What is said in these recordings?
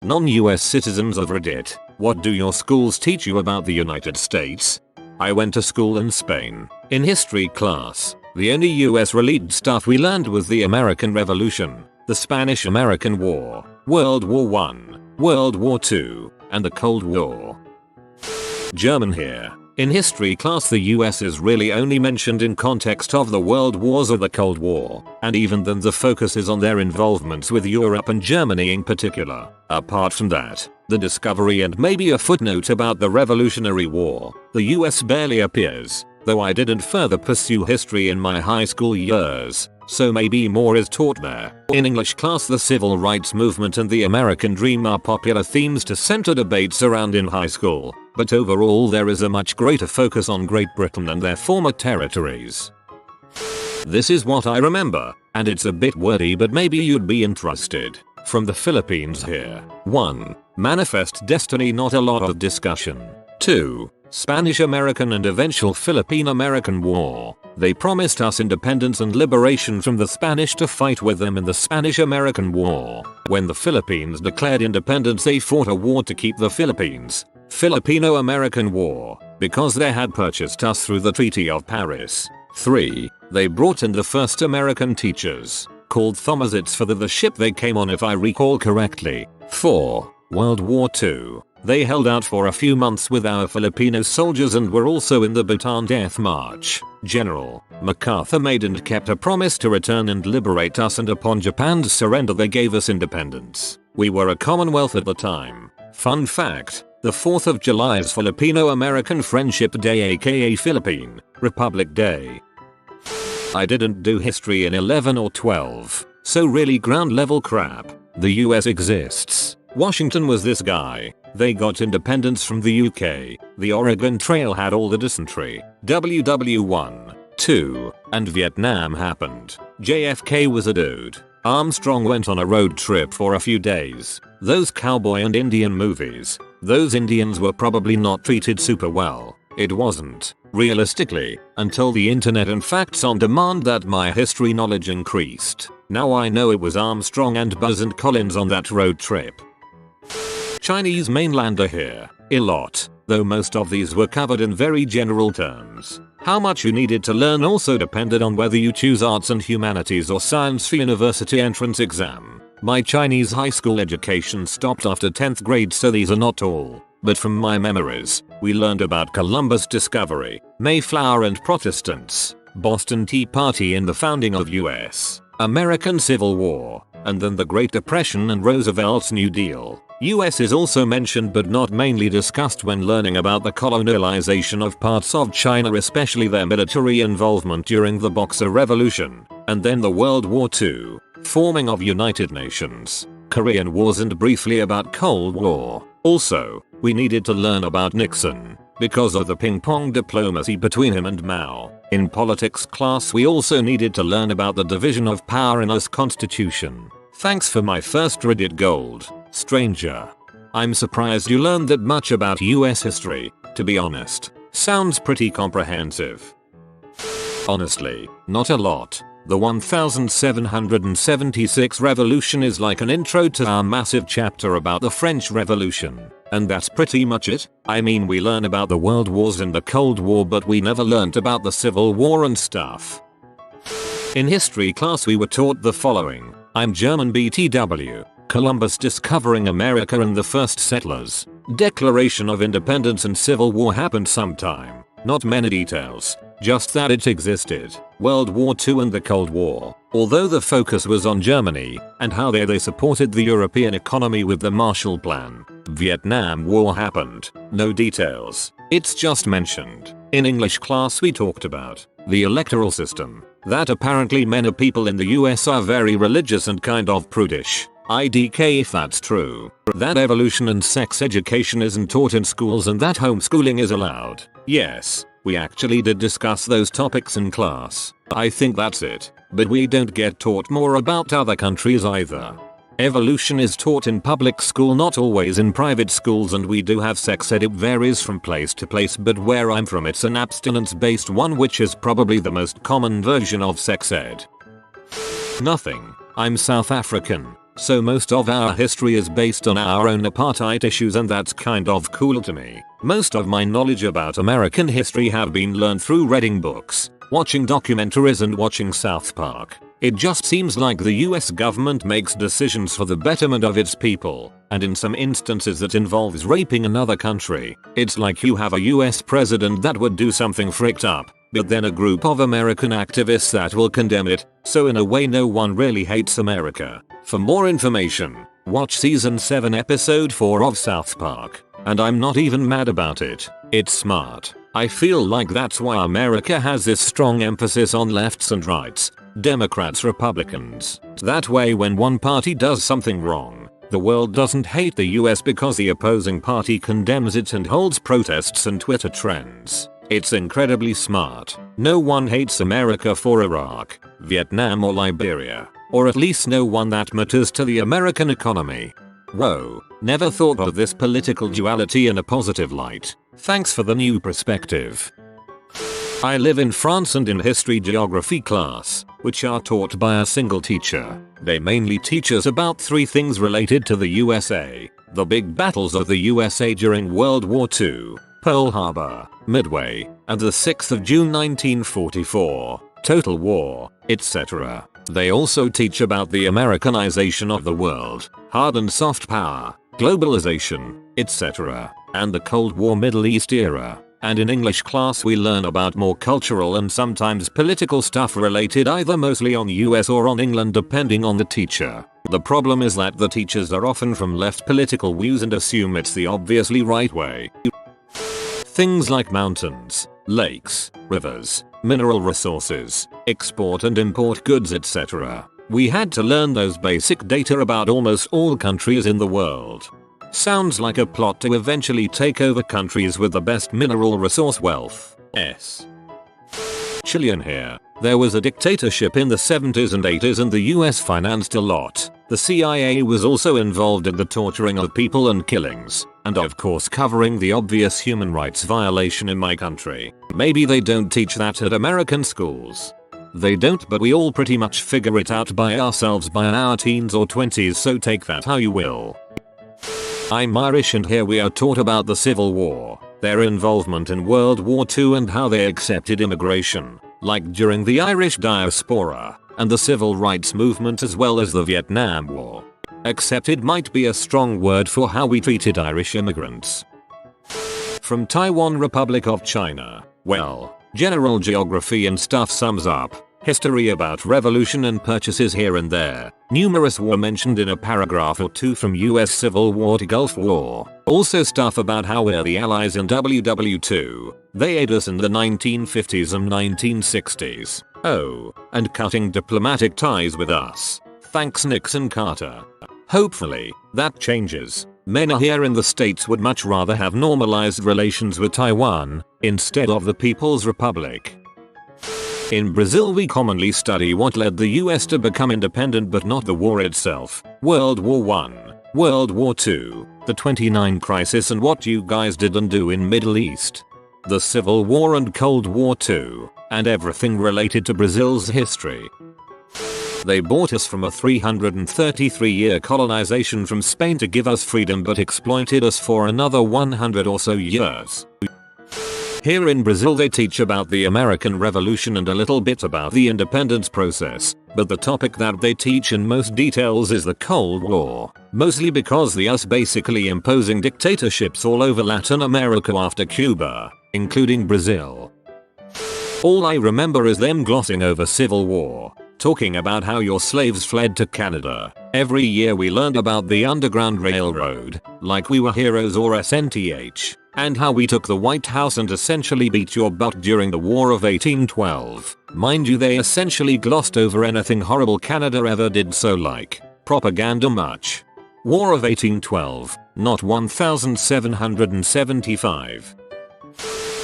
Non-US citizens of Reddit, what do your schools teach you about the United States? I went to school in Spain. In history class, the only US related stuff we learned was the American Revolution, the Spanish-American War, World War I, World War II, and the Cold War. German here. In history class the US is really only mentioned in context of the World Wars or the Cold War, and even then the focus is on their involvements with Europe and Germany in particular. Apart from that, the discovery and maybe a footnote about the Revolutionary War, the US barely appears, though I didn't further pursue history in my high school years, so maybe more is taught there. In English class the civil rights movement and the American dream are popular themes to center debates around in high school, but overall there is a much greater focus on Great Britain and their former territories. This is what I remember, and it's a bit wordy but maybe you'd be interested. From the Philippines here. 1. Manifest Destiny, not a lot of discussion. 2. Spanish-American and eventual Philippine-American War. They promised us independence and liberation from the Spanish to fight with them in the Spanish-American War. When the Philippines declared independence they fought a war to keep the Philippines. Filipino-American War, because they had purchased us through the Treaty of Paris. 3. They brought in the first American teachers, called Thomasites for the ship they came on if I recall correctly. 4. World War II. They held out for a few months with our Filipino soldiers and were also in the Bataan Death March. General MacArthur made and kept a promise to return and liberate us, and upon Japan's surrender they gave us independence. We were a commonwealth at the time. Fun fact, the 4th of July is Filipino-American Friendship Day, aka Philippine Republic Day. I didn't do history in 11 or 12, so really ground level crap. The US exists. Washington was this guy. They got independence from the UK. The Oregon Trail had all the dysentery. WW1, 2, and Vietnam happened. JFK was a dude. Armstrong went on a road trip for a few days. Those cowboy and Indian movies. Those Indians were probably not treated super well. It wasn't, realistically, until the internet and facts on demand that my history knowledge increased. Now I know it was Armstrong and Buzz and Collins on that road trip. Chinese mainlander here. A lot, though most of these were covered in very general terms. How much you needed to learn also depended on whether you choose arts and humanities or science for university entrance exam. My Chinese high school education stopped after 10th grade, so these are not all. But from my memories, we learned about Columbus' discovery, Mayflower and Protestants, Boston Tea Party and the founding of US, American Civil War, and then the Great Depression and Roosevelt's New Deal. US is also mentioned but not mainly discussed when learning about the colonialization of parts of China, especially their military involvement during the Boxer Revolution, and then the World War II, forming of United Nations, Korean Wars and briefly about Cold War. Also, we needed to learn about Nixon, because of the ping-pong diplomacy between him and Mao. In politics class we also needed to learn about the division of power in US Constitution. Thanks for my first Reddit gold, stranger. I'm surprised you learned that much about US history, to be honest. Sounds pretty comprehensive. Honestly, not a lot. The 1776 revolution is like an intro to our massive chapter about the French Revolution. And that's pretty much it. I mean, we learn about the World Wars and the Cold War, but we never learned about the Civil War and stuff. In history class we were taught the following. I'm German BTW. Columbus discovering America and the first settlers. Declaration of Independence and Civil War happened sometime. Not many details, just that it existed. World War II and the Cold War, although the focus was on Germany and how they supported the European economy with the Marshall Plan. Vietnam War happened. No details. It's just mentioned. In English class we talked about the electoral system. That apparently many people in the US are very religious and kind of prudish. IDK if that's true. That evolution and sex education isn't taught in schools and that homeschooling is allowed. Yes, we actually did discuss those topics in class. I think that's it. But we don't get taught more about other countries either. Evolution is taught in public school, not always in private schools, and we do have sex ed. It varies from place to place, but where I'm from it's an abstinence based one, which is probably the most common version of sex ed. Nothing. I'm South African. So most of our history is based on our own apartheid issues, and that's kind of cool to me. Most of my knowledge about American history have been learned through reading books, watching documentaries and watching South Park. It just seems like the US government makes decisions for the betterment of its people, and in some instances that involves raping another country. It's like you have a US president that would do something fricked up, but then a group of American activists that will condemn it, so in a way no one really hates America. For more information, watch season 7 episode 4 of South Park. And I'm not even mad about it. It's smart. I feel like that's why America has this strong emphasis on lefts and rights, Democrats, Republicans. That way when one party does something wrong, the world doesn't hate the US because the opposing party condemns it and holds protests and Twitter trends. It's incredibly smart. No one hates America for Iraq, Vietnam or Liberia. Or at least no one that matters to the American economy. Whoa, never thought of this political duality in a positive light. Thanks for the new perspective. I live in France, and in history geography class, which are taught by a single teacher, they mainly teach us about 3 things related to the USA. The big battles of the USA during World War II, Pearl Harbor, Midway, and the 6th of June 1944, Total War, etc. They also teach about the Americanization of the world, hard and soft power, globalization, etc., and the Cold War Middle East era. And in English class we learn about more cultural and sometimes political stuff related either mostly on US or on England depending on the teacher. The problem is that the teachers are often from left political views and assume it's the obviously right way. Things like mountains, lakes, rivers, mineral resources, export and import goods, etc. We had to learn those basic data about almost all countries in the world. Sounds like a plot to eventually take over countries with the best mineral resource wealth. Chilean here. There was a dictatorship in the 70s and 80s and the US financed a lot. The CIA was also involved in the torturing of people and killings, and of course covering the obvious human rights violation in my country. Maybe they don't teach that at American schools. They don't, but we all pretty much figure it out by ourselves by our teens or 20s, so take that how you will. I'm Irish, and here we are taught about the Civil War, their involvement in World War II and how they accepted immigration, like during the Irish diaspora, and the civil rights movement as well as the Vietnam War. Accepted might be a strong word for how we treated Irish immigrants. From Taiwan, Republic of China. Well, general geography and stuff sums up. History about revolution and purchases here and there. Numerous were mentioned in a paragraph or 2 from US Civil War to Gulf War. Also stuff about how we're the allies in WW2. They aid us in the 1950s and 1960s. Oh, and cutting diplomatic ties with us. Thanks Nixon Carter. Hopefully, that changes. Many here in the States would much rather have normalized relations with Taiwan, instead of the People's Republic. In Brazil we commonly study what led the US to become independent but not the war itself. World War I, World War II, the 29 crisis and what you guys didn't do in Middle East. The Civil War and Cold War II, and everything related to Brazil's history. They bought us from a 333-year colonization from Spain to give us freedom but exploited us for another 100 or so years. Here in Brazil they teach about the American Revolution and a little bit about the independence process, but the topic that they teach in most details is the Cold War, mostly because the US basically imposing dictatorships all over Latin America after Cuba, including Brazil. All I remember is them glossing over Civil War, talking about how your slaves fled to Canada. Every year we learned about the Underground Railroad, like we were heroes or SNTH. And how we took the White House and essentially beat your butt during the War of 1812. Mind you, they essentially glossed over anything horrible Canada ever did, so like propaganda much. War of 1812, not 1775.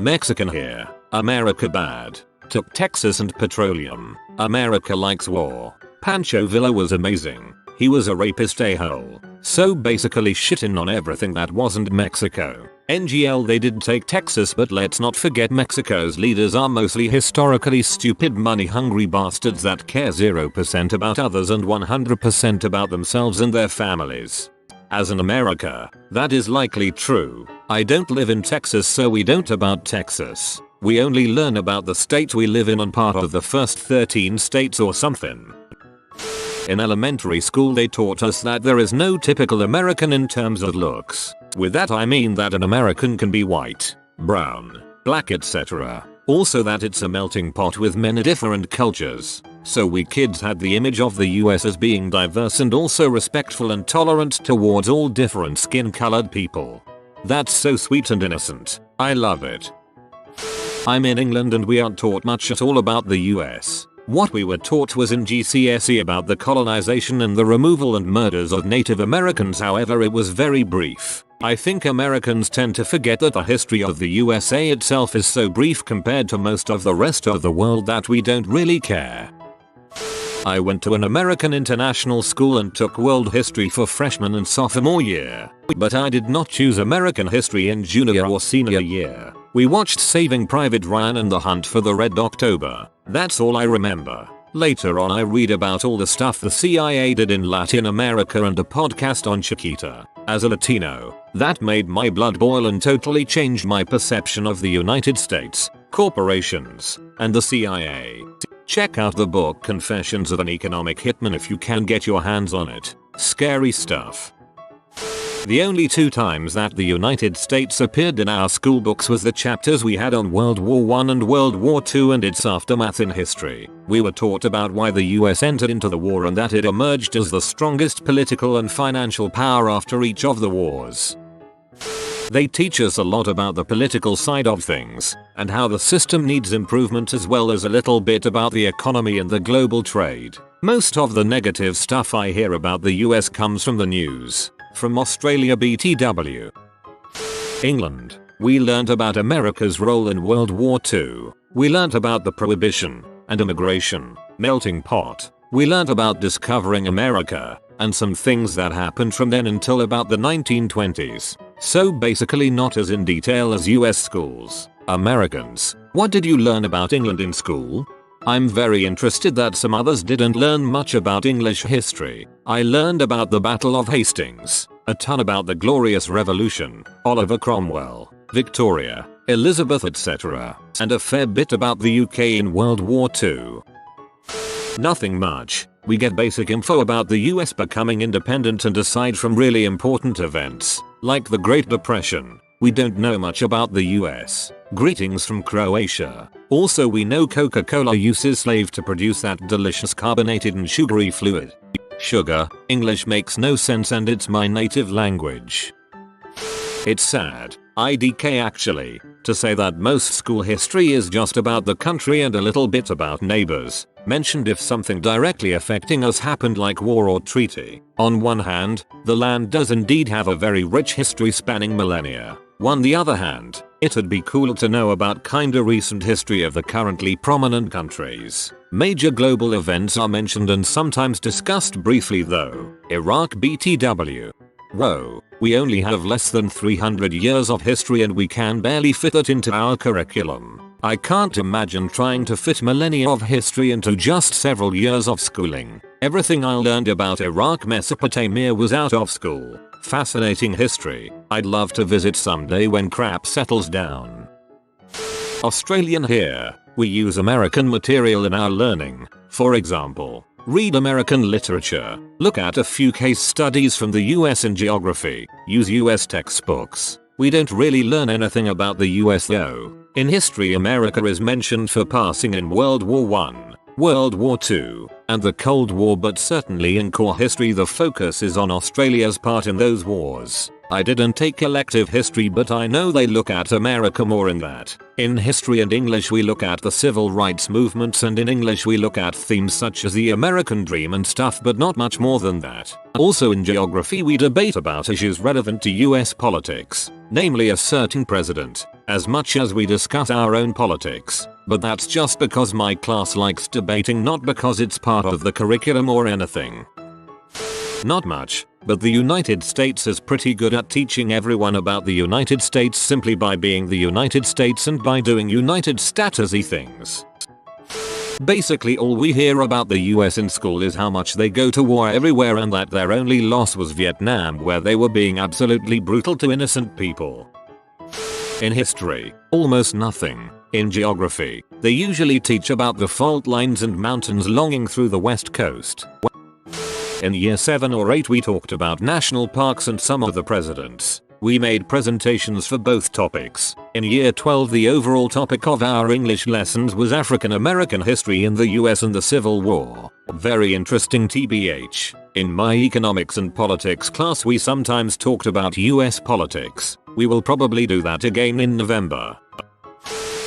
Mexican here. America bad. Took Texas and petroleum. America likes war. Pancho Villa was amazing. He was a rapist a-hole. So basically shitting on everything that wasn't Mexico. NGL they did take Texas, but let's not forget Mexico's leaders are mostly historically stupid money-hungry bastards that care 0% about others and 100% about themselves and their families. As in America, that is likely true. I don't live in Texas, so we don't about Texas. We only learn about the state we live in and part of the first 13 states or something. In elementary school they taught us that there is no typical American in terms of looks. With that I mean that an American can be white, brown, black, etc. Also that it's a melting pot with many different cultures. So we kids had the image of the US as being diverse and also respectful and tolerant towards all different skin-colored people. That's so sweet and innocent. I love it. I'm in England and we aren't taught much at all about the US. What we were taught was in GCSE about the colonization and the removal and murders of Native Americans, however it was very brief. I think Americans tend to forget that the history of the USA itself is so brief compared to most of the rest of the world that we don't really care. I went to an American international school and took world history for freshman and sophomore year. But I did not choose American history in junior or senior year. We watched Saving Private Ryan and The Hunt for the Red October. That's all I remember. Later on I read about all the stuff the CIA did in Latin America and a podcast on Chiquita. As a Latino, that made my blood boil and totally changed my perception of the United States, corporations, and the CIA. Check out the book Confessions of an Economic Hitman if you can get your hands on it. Scary stuff. The only 2 times that the United States appeared in our school books was the chapters we had on World War I and World War II and its aftermath in history. We were taught about why the US entered into the war and that it emerged as the strongest political and financial power after each of the wars. They teach us a lot about the political side of things, and how the system needs improvement, as well as a little bit about the economy and the global trade. Most of the negative stuff I hear about the US comes from the news. From Australia BTW. England. We learnt about America's role in World War II. We learnt about the Prohibition and immigration melting pot. We learnt about discovering America and some things that happened from then until about the 1920s. So basically not as in detail as US schools. Americans, what did you learn about England in school? I'm very interested that some others didn't learn much about English history. I learned about the Battle of Hastings, a ton about the Glorious Revolution, Oliver Cromwell, Victoria, Elizabeth, etc., and a fair bit about the UK in World War II. Nothing much. We get basic info about the US becoming independent, and aside from really important events, like the Great Depression, we don't know much about the US. Greetings from Croatia. Also we know Coca-Cola uses slave to produce that delicious carbonated and sugary fluid. Sugar, English makes no sense and it's my native language. It's sad, IDK actually, to say that most school history is just about the country and a little bit about neighbors, mentioned if something directly affecting us happened like war or treaty. On one hand, the land does indeed have a very rich history spanning millennia. On the other hand, it'd be cool to know about kinda recent history of the currently prominent countries. Major global events are mentioned and sometimes discussed briefly though. Iraq BTW. Whoa, we only have less than 300 years of history and we can barely fit it into our curriculum. I can't imagine trying to fit millennia of history into just several years of schooling. Everything I learned about Iraq, Mesopotamia was out of school. Fascinating history. I'd love to visit someday when crap settles down. Australian here. We use American material in our learning. For example, read American literature. Look at a few case studies from the US in geography. Use US textbooks. We don't really learn anything about the US though. In history, America is mentioned for passing in World War I, World War II, and the Cold War, but certainly in core history the focus is on Australia's part in those wars. I didn't take elective history, but I know they look at America more in that. In history and English we look at the civil rights movements, and in English we look at themes such as the American dream and stuff, but not much more than that. Also in geography we debate about issues relevant to US politics, namely a certain president, as much as we discuss our own politics. But that's just because my class likes debating, not because it's part of the curriculum or anything. Not much, but the United States is pretty good at teaching everyone about the United States simply by being the United States and by doing United Statusy things. Basically all we hear about the US in school is how much they go to war everywhere and that their only loss was Vietnam, where they were being absolutely brutal to innocent people. In history, almost nothing. In geography, they usually teach about the fault lines and mountains longing through the west coast. In year 7 or 8 we talked about national parks and some of the presidents. We made presentations for both topics. In year 12 the overall topic of our English lessons was African American history in the US and the Civil War. Very interesting TBH. In my economics and politics class we sometimes talked about US politics. We will probably do that again in November.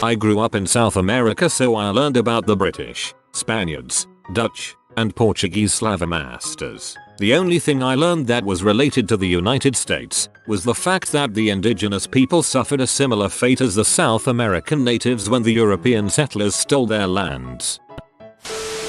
I grew up in South America, so I learned about the British, Spaniards, Dutch, and Portuguese Slav masters. The only thing I learned that was related to the United States was the fact that the indigenous people suffered a similar fate as the South American natives when the European settlers stole their lands.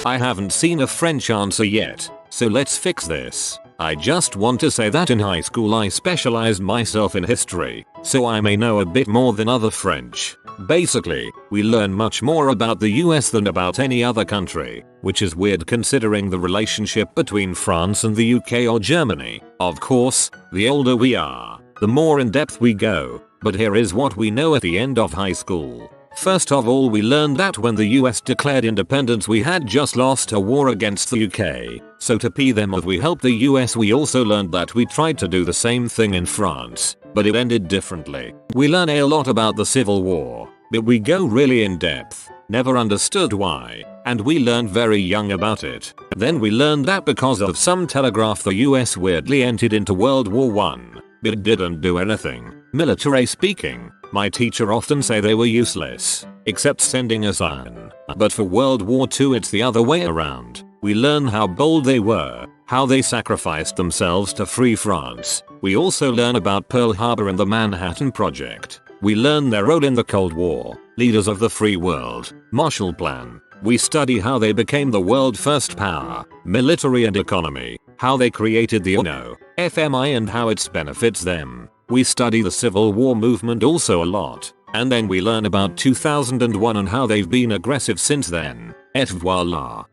I haven't seen a French answer yet, so let's fix this. I just want to say that in high school I specialized myself in history, so I may know a bit more than other French. Basically, we learn much more about the US than about any other country, which is weird considering the relationship between France and the UK or Germany. Of course, the older we are, the more in depth we go, but here is what we know at the end of high school. First of all, we learned that when the US declared independence we had just lost a war against the UK, so to pay them off we helped the US. We also learned that we tried to do the same thing in France, but it ended differently. We learn a lot about the Civil War, but we go really in depth, never understood why, and we learned very young about it. Then we learned that because of some telegraph the US weirdly entered into World War I, but it didn't do anything, military speaking. My teacher often say they were useless, except sending us iron. But for World War II it's the other way around. We learn how bold they were, how they sacrificed themselves to free France. We also learn about Pearl Harbor and the Manhattan Project. We learn their role in the Cold War, leaders of the free world, Marshall Plan. We study how they became the world's first power, military and economy, how they created the UNO, FMI and how it benefits them. We study the Civil War movement also a lot, and then we learn about 2001 and how they've been aggressive since then. Et voila.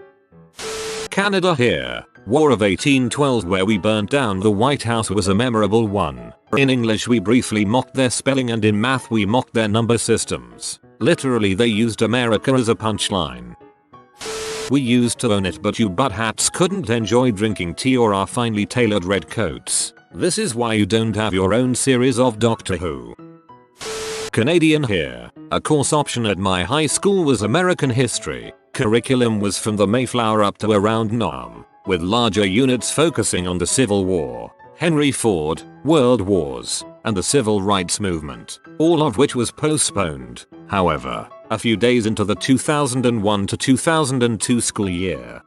Canada here. War of 1812 where we burnt down the White House was a memorable one. In English we briefly mocked their spelling and in math we mocked their number systems. Literally they used America as a punchline. We used to own it, but you butthats couldn't enjoy drinking tea or our finely tailored red coats. This is why you don't have your own series of Doctor Who. Canadian here. A course option at my high school was American history. Curriculum was from the Mayflower up to around Nam, with larger units focusing on the Civil War, Henry Ford, World Wars, and the Civil Rights Movement, all of which was postponed, however, a few days into the 2001 to 2002 school year.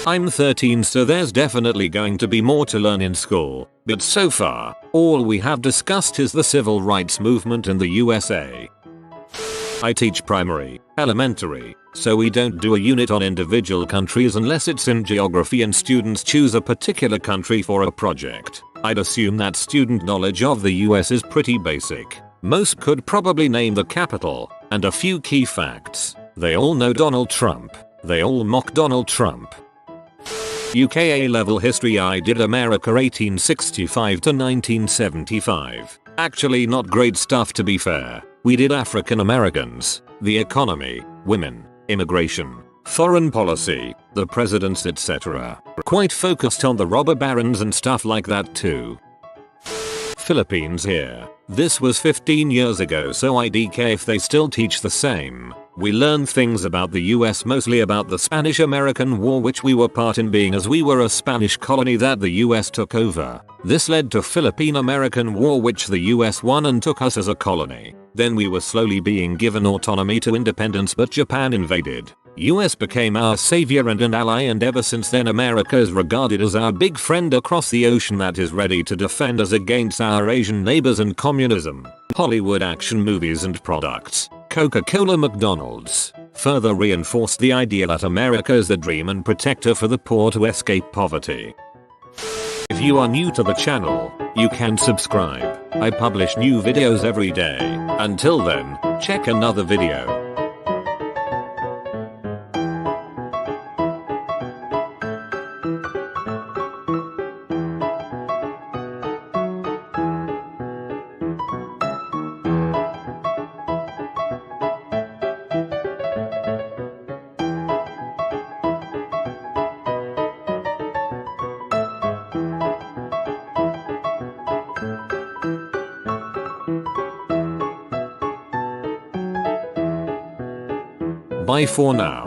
I'm 13, so there's definitely going to be more to learn in school, but so far, all we have discussed is the Civil Rights Movement in the USA. I teach primary, elementary, so we don't do a unit on individual countries unless it's in geography and students choose a particular country for a project. I'd assume that student knowledge of the US is pretty basic. Most could probably name the capital, and a few key facts. They all know Donald Trump. They all mock Donald Trump. UK A-level history I did America 1865 to 1975. Actually not great stuff to be fair. We did African Americans, the economy, women, immigration, foreign policy, the presidents etc. Quite focused on the robber barons and stuff like that too. Philippines here. This was 15 years ago, so I DK if they still teach the same. We learned things about the US, mostly about the Spanish-American War, which we were part in being as we were a Spanish colony that the US took over. This led to Philippine-American War, which the US won and took us as a colony. Then we were slowly being given autonomy to independence, but Japan invaded. US became our savior and an ally, and ever since then America is regarded as our big friend across the ocean that is ready to defend us against our Asian neighbors and communism. Hollywood action movies and products, Coca-Cola, McDonald's, further reinforced the idea that America is the dream and protector for the poor to escape poverty. If you are new to the channel, you can subscribe. I publish new videos every day. Until then, check another video. Bye for now.